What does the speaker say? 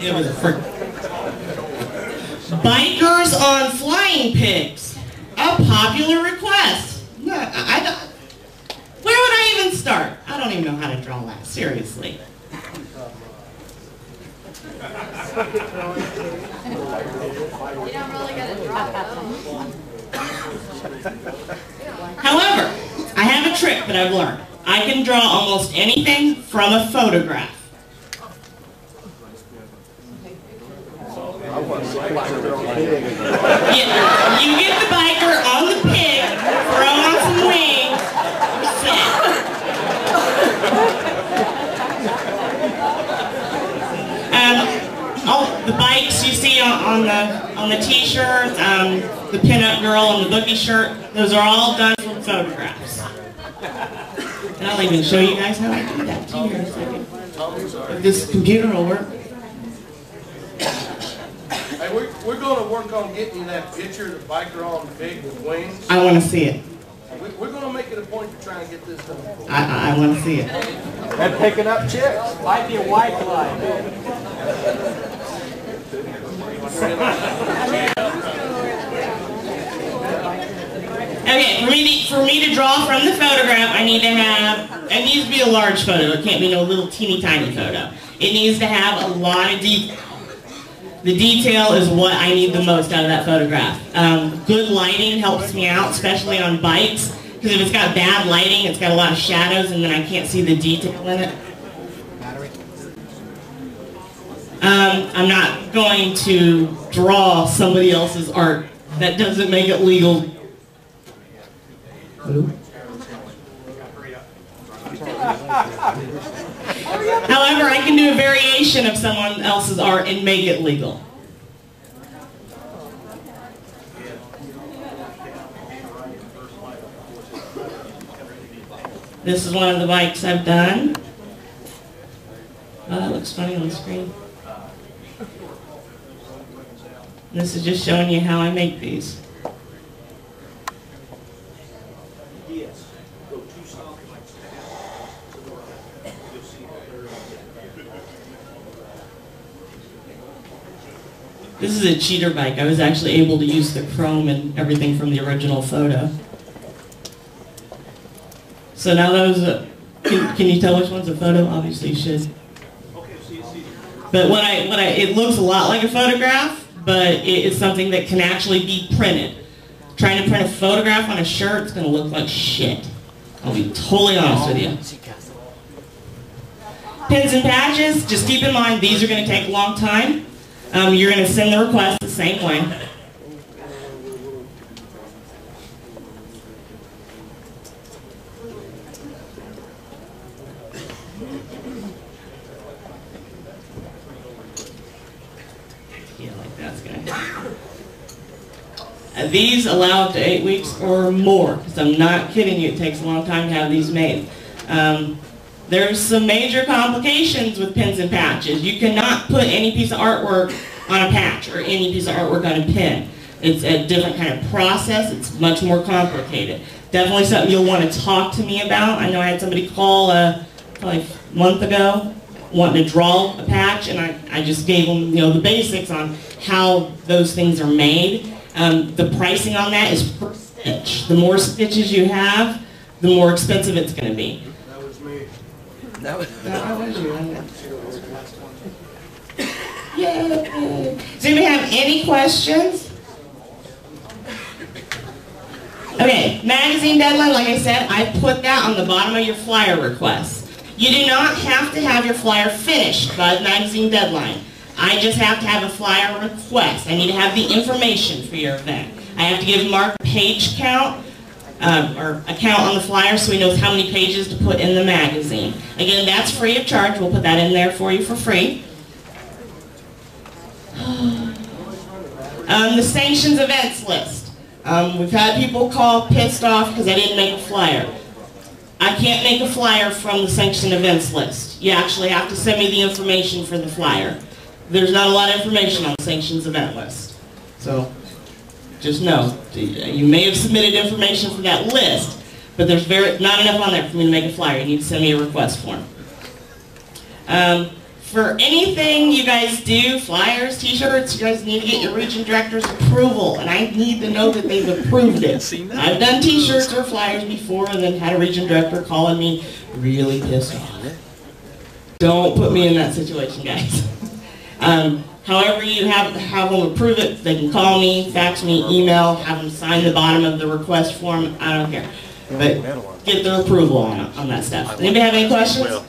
It was for bikers on flying pigs. A popular request. No, I don't. Where would I even start? I don't even know how to draw that. Seriously. However, I have a trick that I've learned. I can draw almost anything from a photograph. Yeah, you get the biker on the pig, throw on some wings, set. All the bikes you see on the t-shirts, the pinup girl on the bookie shirt, those are all done from photographs. And I'll even show you guys how I do that too here in a second. If this computer will work. Hey, we're going to work on getting you that picture of the biker on the pig with wings. I want to see it. We're going to make it a point to try and get this done. I want to see it. And picking up chicks. Might be a white line. Okay, for me to draw from the photograph, it needs to be a large photo. It can't be no little teeny tiny photo. It needs to have a lot of detail. The detail is what I need the most out of that photograph. Good lighting helps me out, especially on bikes, because if it's got bad lighting, it's got a lot of shadows, and then I can't see the detail in it. I'm not going to draw somebody else's art. That doesn't make it legal. However, I can do a variation of someone else's art and make it legal. This is one of the bikes I've done. Oh, that looks funny on the screen. This is just showing you how I make these. This is a cheater bike. I was actually able to use the chrome and everything from the original photo. So now those, can you tell which one's a photo? Obviously you should. But it looks a lot like a photograph, but it is something that can actually be printed. Trying to print a photograph on a shirt, it's going to look like shit. I'll be totally honest with you. Pins and patches, just keep in mind these are going to take a long time. You're going to send the request the same way. Yeah, like that's going to. These allow up to 8 weeks or more, because I'm not kidding you, it takes a long time to have these made. There's some major complications with pins and patches. You cannot put any piece of artwork on a patch or any piece of artwork on a pin. It's a different kind of process. It's much more complicated. Definitely something you'll want to talk to me about. I know I had somebody call probably a month ago wanting to draw a patch, and I just gave them the basics on how those things are made. The pricing on that is per stitch. The more stitches you have, the more expensive it's going to be. That was you. Yay! Does anybody have any questions? Okay, magazine deadline, like I said, I put that on the bottom of your flyer request. You do not have to have your flyer finished by the magazine deadline. I just have to have a flyer request. I need to have the information for your event. I have to give Mark a page count, or a count on the flyer so he knows how many pages to put in the magazine. Again, that's free of charge. We'll put that in there for you for free. The sanctions events list. We've had people call pissed off because I didn't make a flyer. I can't make a flyer from the sanctioned events list. You actually have to send me the information for the flyer. There's not a lot of information on the sanctions event list. So just know, you may have submitted information for that list, but there's not enough on there for me to make a flyer. You need to send me a request form. For anything you guys do, flyers, t-shirts, you guys need to get your region director's approval, and I need to know that they've approved it. I've done t-shirts or flyers before and then had a region director calling me really pissed off. Don't put me in that situation, guys. However you have them approve it, they can call me, fax me, email, have them sign the bottom of the request form, I don't care. But get their approval on that stuff. Anybody have any questions?